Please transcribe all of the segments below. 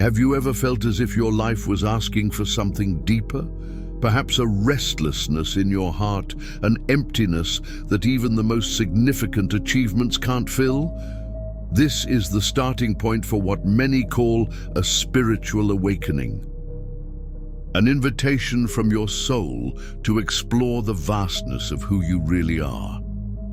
Have you ever felt as if your life was asking for something deeper? Perhaps a restlessness in your heart, an emptiness that even the most significant achievements can't fill? This is the starting point for what many call a spiritual awakening. An invitation from your soul to explore the vastness of who you really are.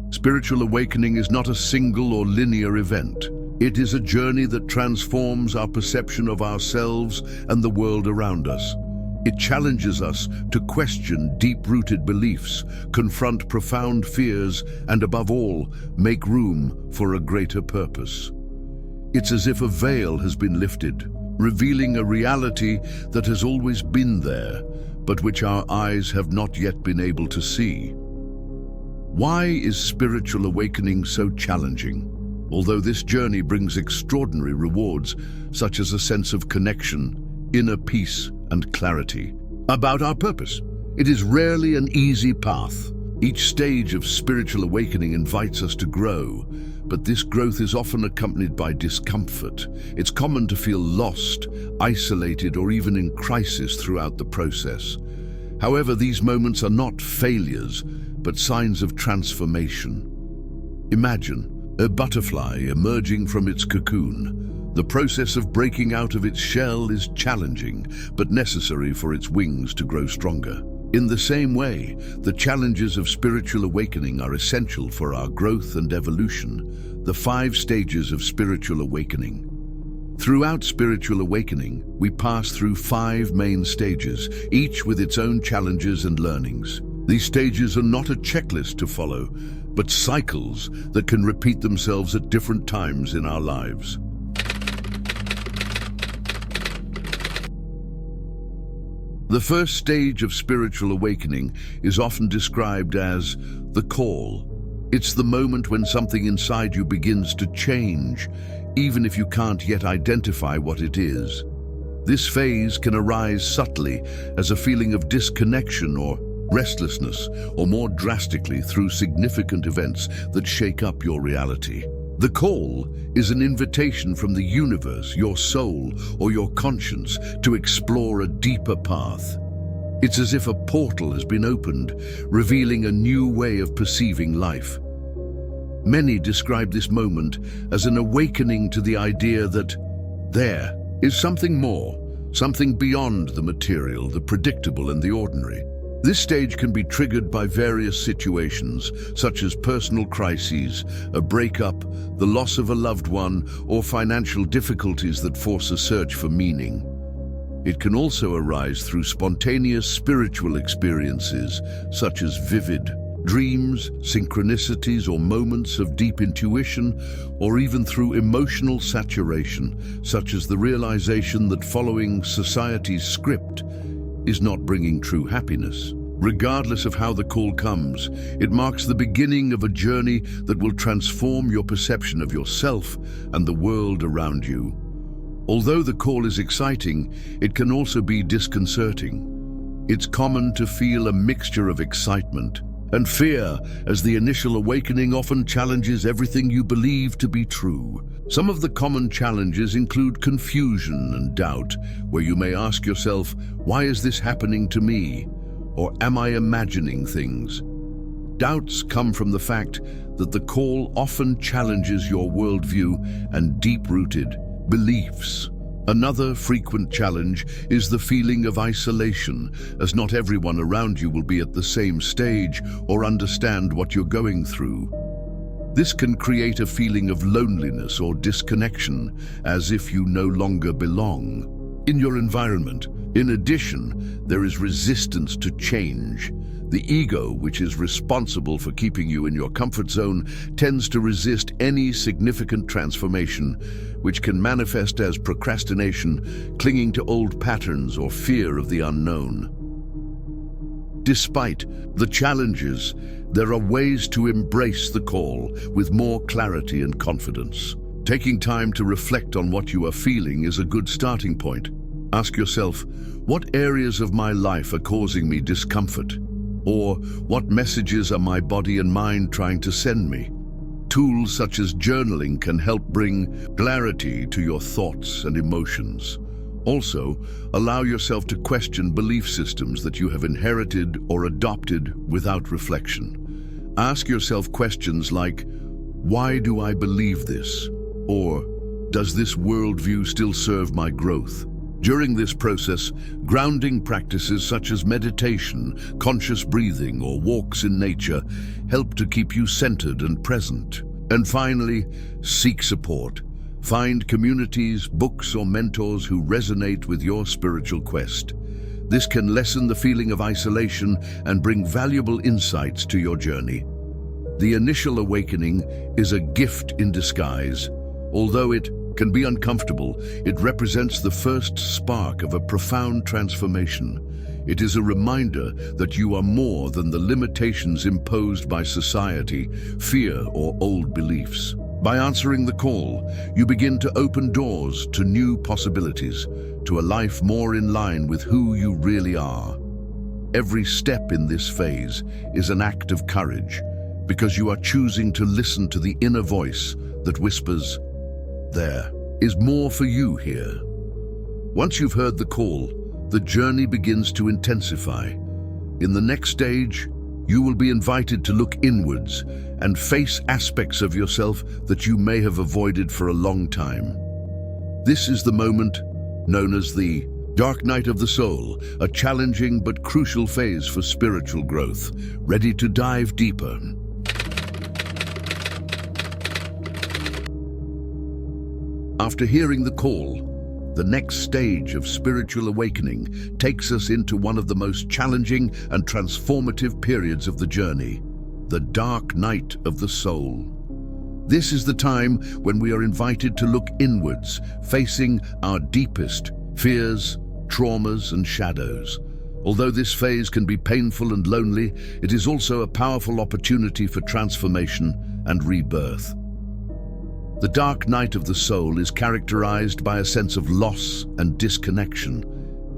Spiritual awakening is not a single or linear event. It is a journey that transforms our perception of ourselves and the world around us. It challenges us to question deep-rooted beliefs, confront profound fears, and above all, make room for a greater purpose. It's as if a veil has been lifted, revealing a reality that has always been there, but which our eyes have not yet been able to see. Why is spiritual awakening so challenging? Although this journey brings extraordinary rewards, such as a sense of connection, inner peace, and clarity about our purpose, it is rarely an easy path. Each stage of spiritual awakening invites us to grow, but this growth is often accompanied by discomfort. It's common to feel lost, isolated, or even in crisis throughout the process. However, these moments are not failures, but signs of transformation. Imagine a butterfly emerging from its cocoon. The process of breaking out of its shell is challenging, but necessary for its wings to grow stronger. In the same way, the challenges of spiritual awakening are essential for our growth and evolution. The 5 stages of spiritual awakening. Throughout spiritual awakening, we pass through 5 main stages, each with its own challenges and learnings. These stages are not a checklist to follow, but cycles that can repeat themselves at different times in our lives. The first stage of spiritual awakening is often described as the call. It's the moment when something inside you begins to change, even if you can't yet identify what it is. This phase can arise subtly as a feeling of disconnection or restlessness, or more drastically through significant events that shake up your reality. The call is an invitation from the universe, your soul, or your conscience to explore a deeper path. It's as if a portal has been opened, revealing a new way of perceiving life. Many describe this moment as an awakening to the idea that there is something more, something beyond the material, the predictable, and the ordinary. This stage can be triggered by various situations, such as personal crises, a breakup, the loss of a loved one, or financial difficulties that force a search for meaning. It can also arise through spontaneous spiritual experiences, such as vivid dreams, synchronicities, or moments of deep intuition, or even through emotional saturation, such as the realization that following society's script is not bringing true happiness. Regardless of how the call comes, it marks the beginning of a journey that will transform your perception of yourself and the world around you. Although the call is exciting, it can also be disconcerting. It's common to feel a mixture of excitement and fear, as the initial awakening often challenges everything you believe to be true. Some of the common challenges include confusion and doubt, where you may ask yourself, why is this happening to me? Or am I imagining things? Doubts come from the fact that the call often challenges your worldview and deep-rooted beliefs. Another frequent challenge is the feeling of isolation, as not everyone around you will be at the same stage or understand what you're going through. This can create a feeling of loneliness or disconnection, as if you no longer belong in your environment. In addition, there is resistance to change. The ego, which is responsible for keeping you in your comfort zone, tends to resist any significant transformation, which can manifest as procrastination, clinging to old patterns, or fear of the unknown. Despite the challenges, there are ways to embrace the call with more clarity and confidence. Taking time to reflect on what you are feeling is a good starting point. Ask yourself, what areas of my life are causing me discomfort? Or what messages are my body and mind trying to send me? Tools such as journaling can help bring clarity to your thoughts and emotions. Also, allow yourself to question belief systems that you have inherited or adopted without reflection. Ask yourself questions like, why do I believe this? Or, does this worldview still serve my growth? During this process, grounding practices such as meditation, conscious breathing, or walks in nature help to keep you centered and present. And finally, seek support. Find communities, books, or mentors who resonate with your spiritual quest. This can lessen the feeling of isolation and bring valuable insights to your journey. The initial awakening is a gift in disguise. Although it can be uncomfortable, it represents the first spark of a profound transformation. It is a reminder that you are more than the limitations imposed by society, fear, or old beliefs. By answering the call, you begin to open doors to new possibilities, to a life more in line with who you really are. Every step in this phase is an act of courage, because you are choosing to listen to the inner voice that whispers, "There is more for you here." Once you've heard the call, the journey begins to intensify. In the next stage, you will be invited to look inwards and face aspects of yourself that you may have avoided for a long time. This is the moment known as the dark night of the soul, a challenging but crucial phase for spiritual growth. Ready to dive deeper? After hearing the call, the next stage of spiritual awakening takes us into one of the most challenging and transformative periods of the journey, the dark night of the soul. This is the time when we are invited to look inwards, facing our deepest fears, traumas, and shadows. Although this phase can be painful and lonely, it is also a powerful opportunity for transformation and rebirth. The dark night of the soul is characterized by a sense of loss and disconnection.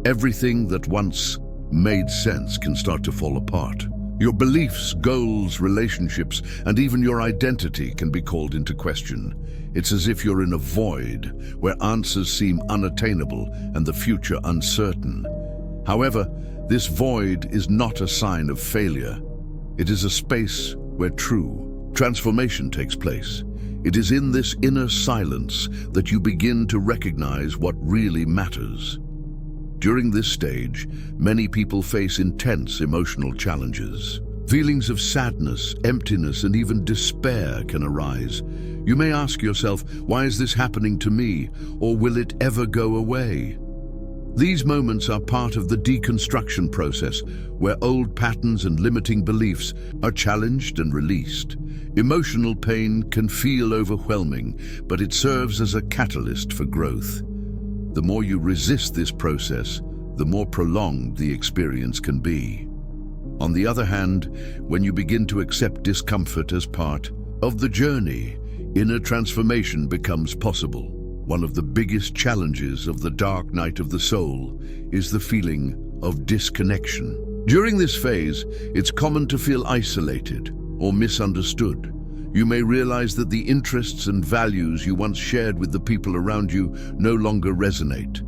Everything that once made sense can start to fall apart. Your beliefs, goals, relationships, and even your identity can be called into question. It's as if you're in a void where answers seem unattainable and the future uncertain. However, this void is not a sign of failure. It is a space where true transformation takes place. It is in this inner silence that you begin to recognize what really matters. During this stage, many people face intense emotional challenges. Feelings of sadness, emptiness, and even despair can arise. You may ask yourself, why is this happening to me? Or will it ever go away? These moments are part of the deconstruction process, where old patterns and limiting beliefs are challenged and released. Emotional pain can feel overwhelming, but it serves as a catalyst for growth. The more you resist this process, the more prolonged the experience can be. On the other hand, when you begin to accept discomfort as part of the journey, inner transformation becomes possible. One of the biggest challenges of the dark night of the soul is the feeling of disconnection. During this phase, it's common to feel isolated or misunderstood. You may realize that the interests and values you once shared with the people around you no longer resonate.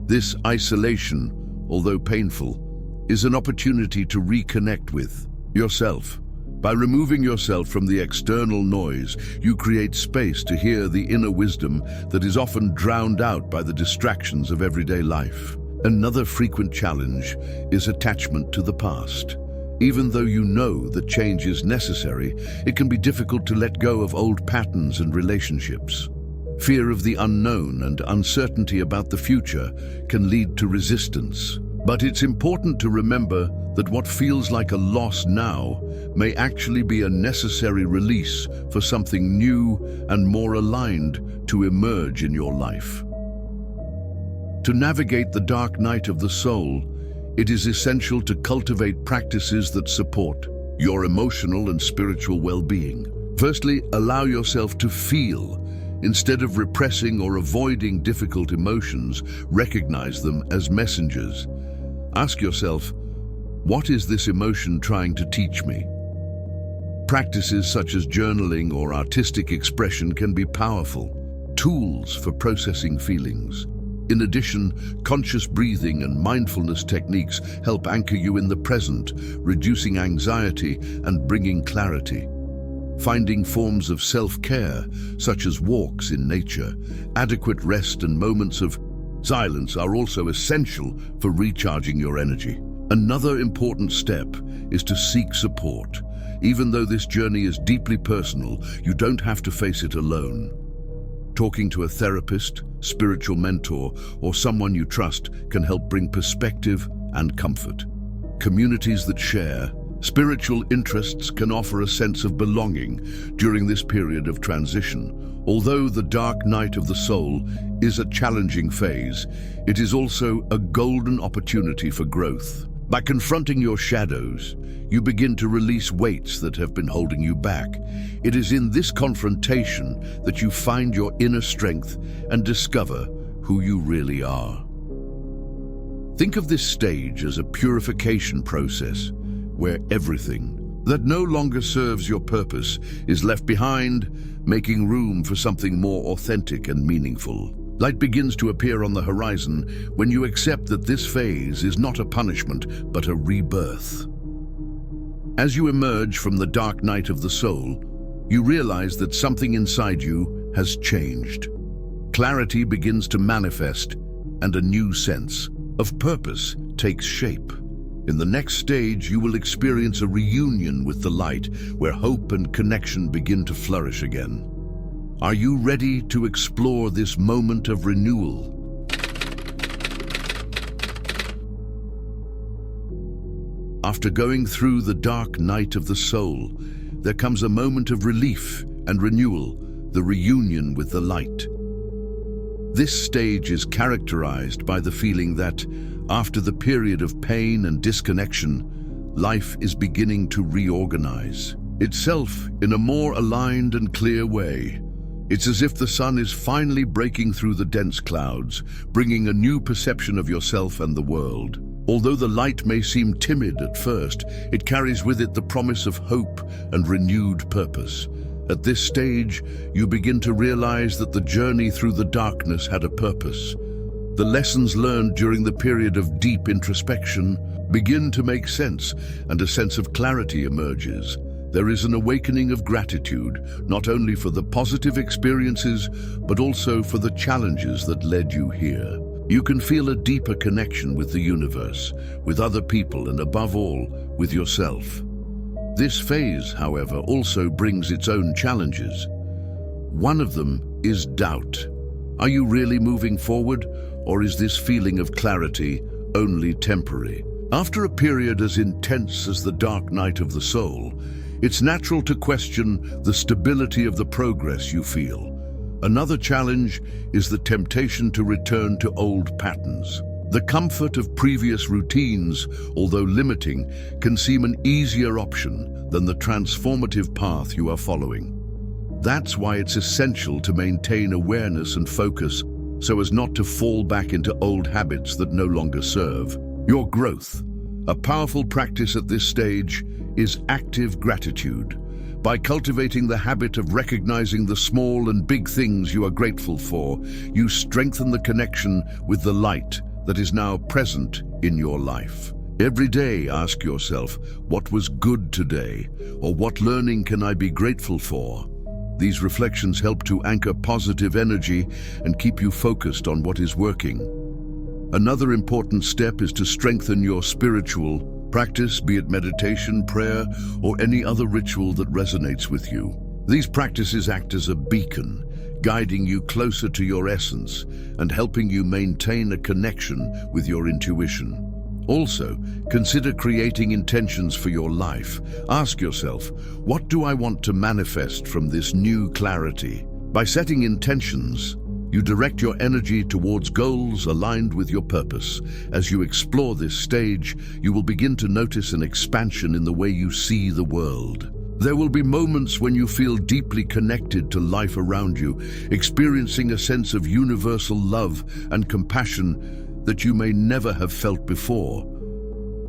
This isolation, although painful, is an opportunity to reconnect with yourself. By removing yourself from the external noise, you create space to hear the inner wisdom that is often drowned out by the distractions of everyday life. Another frequent challenge is attachment to the past. Even though you know that change is necessary, it can be difficult to let go of old patterns and relationships. Fear of the unknown and uncertainty about the future can lead to resistance. But it's important to remember that what feels like a loss now may actually be a necessary release for something new and more aligned to emerge in your life. To navigate the dark night of the soul, it is essential to cultivate practices that support your emotional and spiritual well-being. Firstly, allow yourself to feel. Instead of repressing or avoiding difficult emotions, recognize them as messengers. Ask yourself, what is this emotion trying to teach me? Practices such as journaling or artistic expression can be powerful tools for processing feelings. In addition, conscious breathing and mindfulness techniques help anchor you in the present, reducing anxiety and bringing clarity. Finding forms of self-care, such as walks in nature, adequate rest and moments of silence are also essential for recharging your energy. Another important step is to seek support. Even though this journey is deeply personal, you don't have to face it alone. Talking to a therapist, spiritual mentor, or someone you trust can help bring perspective and comfort. Communities that share spiritual interests can offer a sense of belonging during this period of transition. Although the dark night of the soul is a challenging phase, it is also a golden opportunity for growth. By confronting your shadows, you begin to release weights that have been holding you back. It is in this confrontation that you find your inner strength and discover who you really are. Think of this stage as a purification process, where everything that no longer serves your purpose is left behind, making room for something more authentic and meaningful. Light begins to appear on the horizon when you accept that this phase is not a punishment, but a rebirth. As you emerge from the dark night of the soul, you realize that something inside you has changed. Clarity begins to manifest, and a new sense of purpose takes shape. In the next stage, you will experience a reunion with the light, where hope and connection begin to flourish again. Are you ready to explore this moment of renewal? After going through the dark night of the soul, there comes a moment of relief and renewal, the reunion with the light. This stage is characterized by the feeling that, after the period of pain and disconnection, life is beginning to reorganize itself in a more aligned and clear way. It's as if the sun is finally breaking through the dense clouds, bringing a new perception of yourself and the world. Although the light may seem timid at first, it carries with it the promise of hope and renewed purpose. At this stage, you begin to realize that the journey through the darkness had a purpose. The lessons learned during the period of deep introspection begin to make sense, and a sense of clarity emerges. There is an awakening of gratitude, not only for the positive experiences, but also for the challenges that led you here. You can feel a deeper connection with the universe, with other people, and above all, with yourself. This phase, however, also brings its own challenges. One of them is doubt. Are you really moving forward, or is this feeling of clarity only temporary? After a period as intense as the dark night of the soul, it's natural to question the stability of the progress you feel. Another challenge is the temptation to return to old patterns. The comfort of previous routines, although limiting, can seem an easier option than the transformative path you are following. That's why it's essential to maintain awareness and focus so as not to fall back into old habits that no longer serve your growth. A powerful practice at this stage is active gratitude. By cultivating the habit of recognizing the small and big things you are grateful for, you strengthen the connection with the light that is now present in your life. Every day, ask yourself, what was good today, or what learning can I be grateful for? These reflections help to anchor positive energy and keep you focused on what is working. Another important step is to strengthen your spiritual practice, be it meditation, prayer, or any other ritual that resonates with you. These practices act as a beacon, guiding you closer to your essence and helping you maintain a connection with your intuition. Also, consider creating intentions for your life. Ask yourself, what do I want to manifest from this new clarity? By setting intentions, you direct your energy towards goals aligned with your purpose. As you explore this stage, you will begin to notice an expansion in the way you see the world. There will be moments when you feel deeply connected to life around you, experiencing a sense of universal love and compassion that you may never have felt before.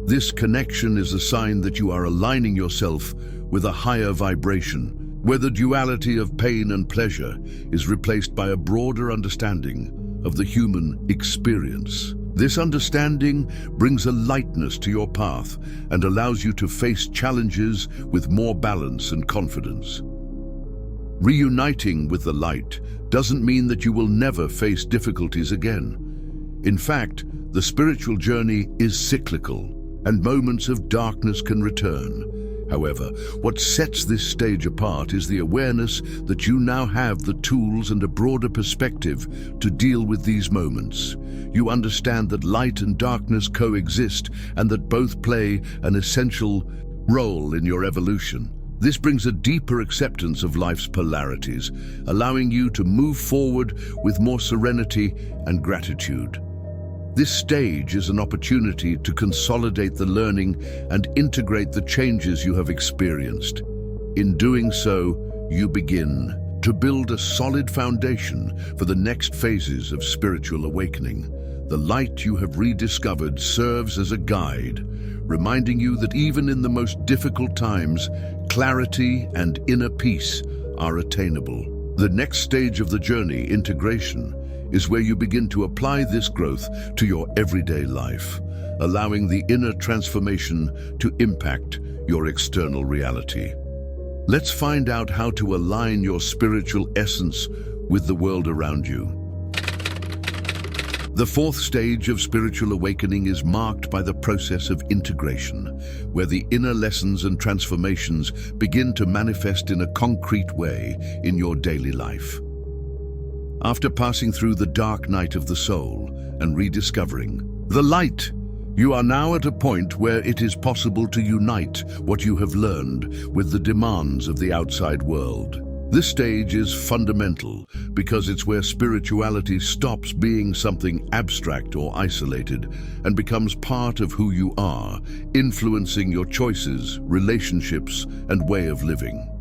This connection is a sign that you are aligning yourself with a higher vibration, where the duality of pain and pleasure is replaced by a broader understanding of the human experience. This understanding brings a lightness to your path and allows you to face challenges with more balance and confidence. Reuniting with the light doesn't mean that you will never face difficulties again. In fact, the spiritual journey is cyclical, and moments of darkness can return. However, what sets this stage apart is the awareness that you now have the tools and a broader perspective to deal with these moments. You understand that light and darkness coexist and that both play an essential role in your evolution. This brings a deeper acceptance of life's polarities, allowing you to move forward with more serenity and gratitude. This stage is an opportunity to consolidate the learning and integrate the changes you have experienced. In doing so, you begin to build a solid foundation for the next phases of spiritual awakening. The light you have rediscovered serves as a guide, reminding you that even in the most difficult times, clarity and inner peace are attainable. The next stage of the journey, integration, is where you begin to apply this growth to your everyday life, allowing the inner transformation to impact your external reality. Let's find out how to align your spiritual essence with the world around you. The fourth stage of spiritual awakening is marked by the process of integration, where the inner lessons and transformations begin to manifest in a concrete way in your daily life. After passing through the dark night of the soul and rediscovering the light, you are now at a point where it is possible to unite what you have learned with the demands of the outside world. This stage is fundamental because it's where spirituality stops being something abstract or isolated and becomes part of who you are, influencing your choices, relationships, and way of living.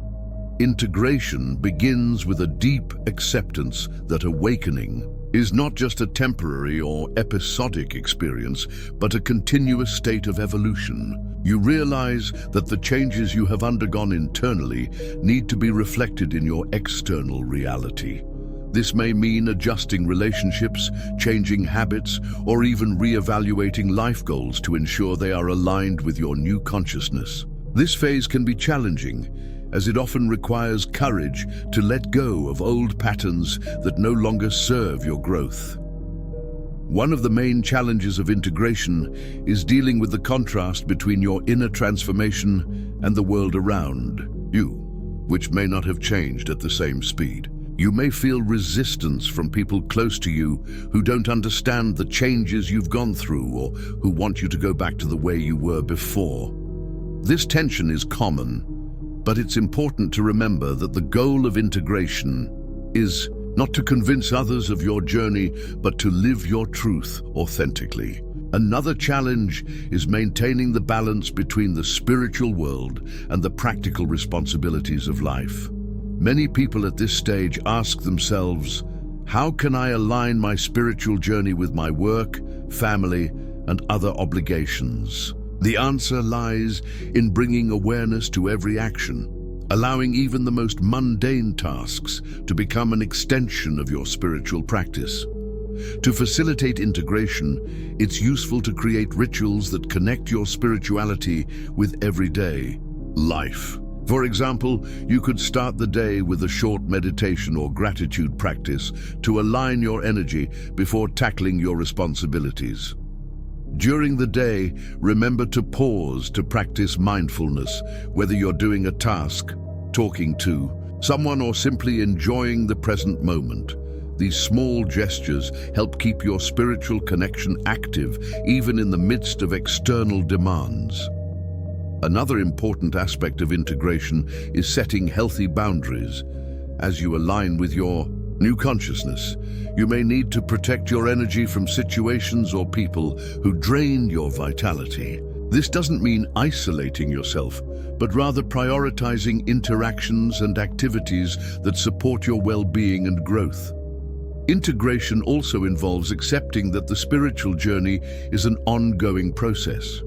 Integration begins with a deep acceptance that awakening is not just a temporary or episodic experience, but a continuous state of evolution. You realize that the changes you have undergone internally need to be reflected in your external reality. This may mean adjusting relationships, changing habits, or even re-evaluating life goals to ensure they are aligned with your new consciousness. This phase can be challenging, as it often requires courage to let go of old patterns that no longer serve your growth. One of the main challenges of integration is dealing with the contrast between your inner transformation and the world around you, which may not have changed at the same speed. You may feel resistance from people close to you who don't understand the changes you've gone through or who want you to go back to the way you were before. This tension is common, but it's important to remember that the goal of integration is not to convince others of your journey, but to live your truth authentically. Another challenge is maintaining the balance between the spiritual world and the practical responsibilities of life. Many people at this stage ask themselves, how can I align my spiritual journey with my work, family, and other obligations? The answer lies in bringing awareness to every action, allowing even the most mundane tasks to become an extension of your spiritual practice. To facilitate integration, it's useful to create rituals that connect your spirituality with everyday life. For example, you could start the day with a short meditation or gratitude practice to align your energy before tackling your responsibilities. During the day, remember to pause to practice mindfulness, whether you're doing a task, talking to someone, or simply enjoying the present moment. These small gestures help keep your spiritual connection active, even in the midst of external demands. Another important aspect of integration is setting healthy boundaries. As you align with your new consciousness, you may need to protect your energy from situations or people who drain your vitality. This doesn't mean isolating yourself, but rather prioritizing interactions and activities that support your well-being and growth. Integration also involves accepting that the spiritual journey is an ongoing process.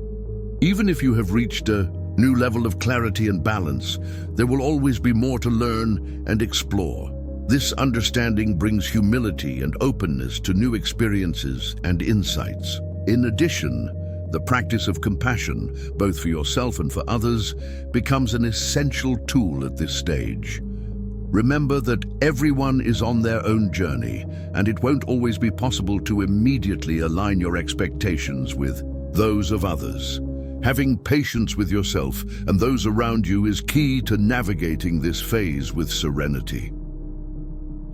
Even if you have reached a new level of clarity and balance, there will always be more to learn and explore. This understanding brings humility and openness to new experiences and insights. In addition, the practice of compassion, both for yourself and for others, becomes an essential tool at this stage. Remember that everyone is on their own journey, and it won't always be possible to immediately align your expectations with those of others. Having patience with yourself and those around you is key to navigating this phase with serenity.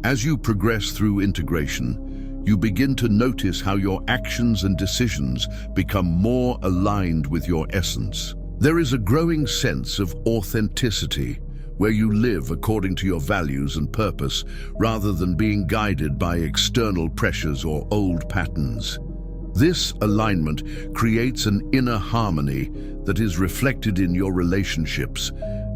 As you progress through integration, you begin to notice how your actions and decisions become more aligned with your essence. There is a growing sense of authenticity, where you live according to your values and purpose rather than being guided by external pressures or old patterns. This alignment creates an inner harmony that is reflected in your relationships,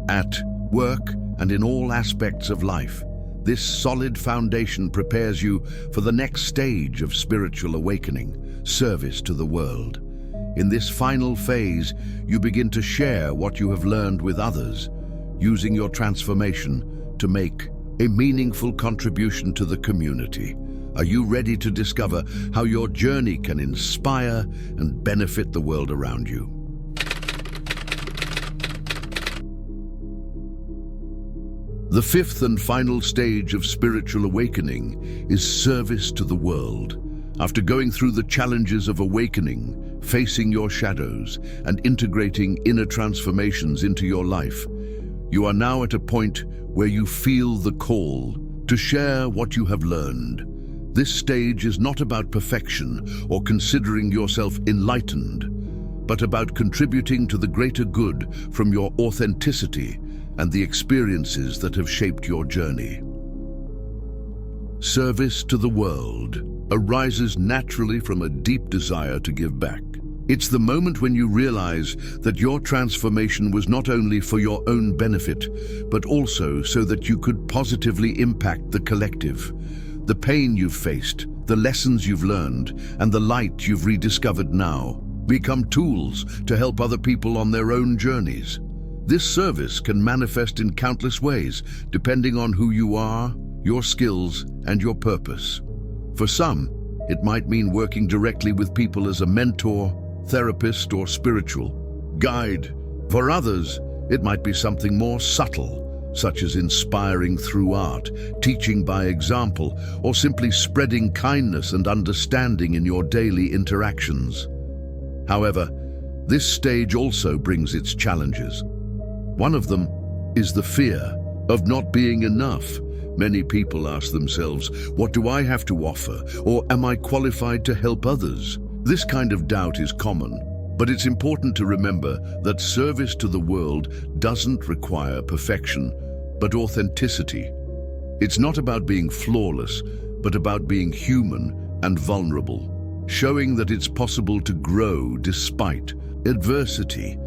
at work, and in all aspects of life. This solid foundation prepares you for the next stage of spiritual awakening, service to the world. In this final phase, you begin to share what you have learned with others, using your transformation to make a meaningful contribution to the community. Are you ready to discover how your journey can inspire and benefit the world around you? The fifth and final stage of spiritual awakening is service to the world. After going through the challenges of awakening, facing your shadows, and integrating inner transformations into your life, you are now at a point where you feel the call to share what you have learned. This stage is not about perfection or considering yourself enlightened, but about contributing to the greater good from your authenticity and the experiences that have shaped your journey. Service to the world arises naturally from a deep desire to give back. It's the moment when you realize that your transformation was not only for your own benefit, but also so that you could positively impact the collective. The pain you've faced, the lessons you've learned, and the light you've rediscovered now become tools to help other people on their own journeys. This service can manifest in countless ways, depending on who you are, your skills, and your purpose. For some, it might mean working directly with people as a mentor, therapist, or spiritual guide. For others, it might be something more subtle, such as inspiring through art, teaching by example, or simply spreading kindness and understanding in your daily interactions. However, this stage also brings its challenges. One of them is the fear of not being enough. Many people ask themselves, what do I have to offer? Or am I qualified to help others? This kind of doubt is common, but it's important to remember that service to the world doesn't require perfection, but authenticity. It's not about being flawless, but about being human and vulnerable, showing that it's possible to grow despite adversity.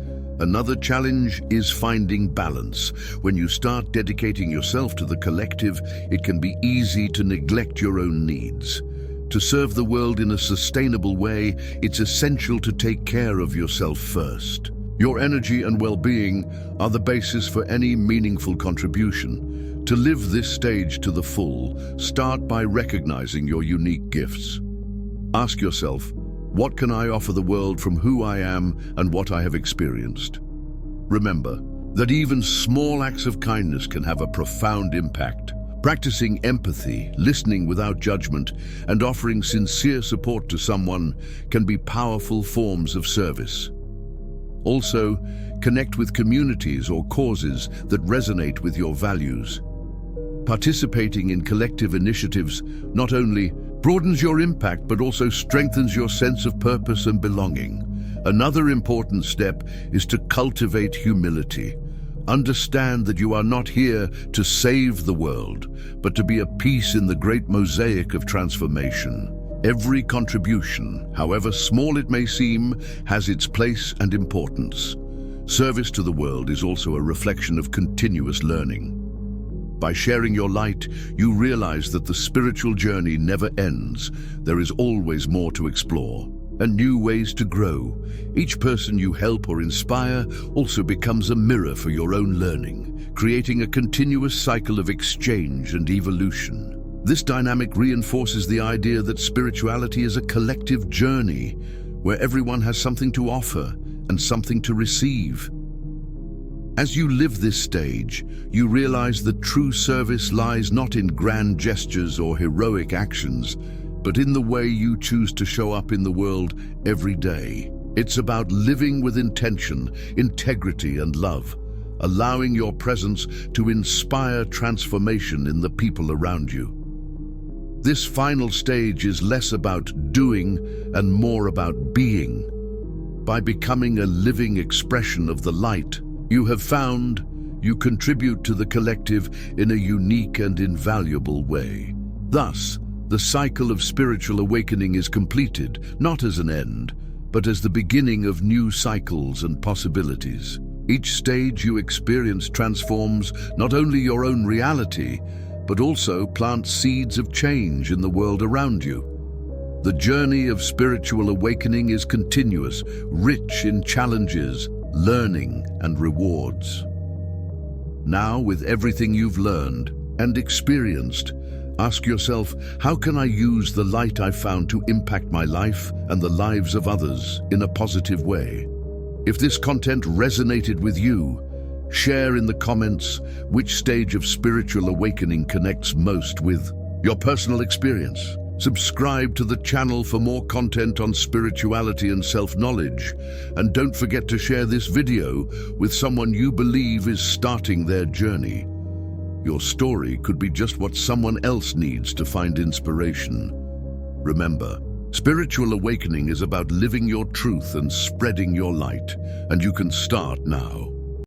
Another challenge is finding balance. When you start dedicating yourself to the collective, it can be easy to neglect your own needs. To serve the world in a sustainable way, it's essential to take care of yourself first. Your energy and well-being are the basis for any meaningful contribution. To live this stage to the full, start by recognizing your unique gifts. Ask yourself, what can I offer the world from who I am and what I have experienced? Remember that even small acts of kindness can have a profound impact. Practicing empathy, listening without judgment, and offering sincere support to someone can be powerful forms of service. Also, connect with communities or causes that resonate with your values. Participating in collective initiatives not only broadens your impact but also strengthens your sense of purpose and belonging. Another important step is to cultivate humility. Understand that you are not here to save the world, but to be a piece in the great mosaic of transformation. Every contribution, however small it may seem, has its place and importance. Service to the world is also a reflection of continuous learning. By sharing your light, you realize that the spiritual journey never ends. There is always more to explore. and new ways to grow. Each person you help or inspire also becomes a mirror for your own learning, creating a continuous cycle of exchange and evolution. This dynamic reinforces the idea that spirituality is a collective journey where everyone has something to offer and something to receive. As you live this stage, you realize that true service lies not in grand gestures or heroic actions, but in the way you choose to show up in the world every day. It's about living with intention, integrity, and love, allowing your presence to inspire transformation in the people around you. This final stage is less about doing and more about being. By becoming a living expression of the light you have found, you contribute to the collective in a unique and invaluable way. Thus, the cycle of spiritual awakening is completed, not as an end, but as the beginning of new cycles and possibilities. Each stage you experience transforms not only your own reality, but also plants seeds of change in the world around you. The journey of spiritual awakening is continuous, rich in challenges, learning, and rewards. Now, with everything you've learned and experienced, ask yourself, how can I use the light I've found to impact my life and the lives of others in a positive way? If this content resonated with you, share in the comments which stage of spiritual awakening connects most with your personal experience. Subscribe to the channel for more content on spirituality and self-knowledge. And don't forget to share this video with someone you believe is starting their journey. Your story could be just what someone else needs to find inspiration. Remember, spiritual awakening is about living your truth and spreading your light, and you can start now.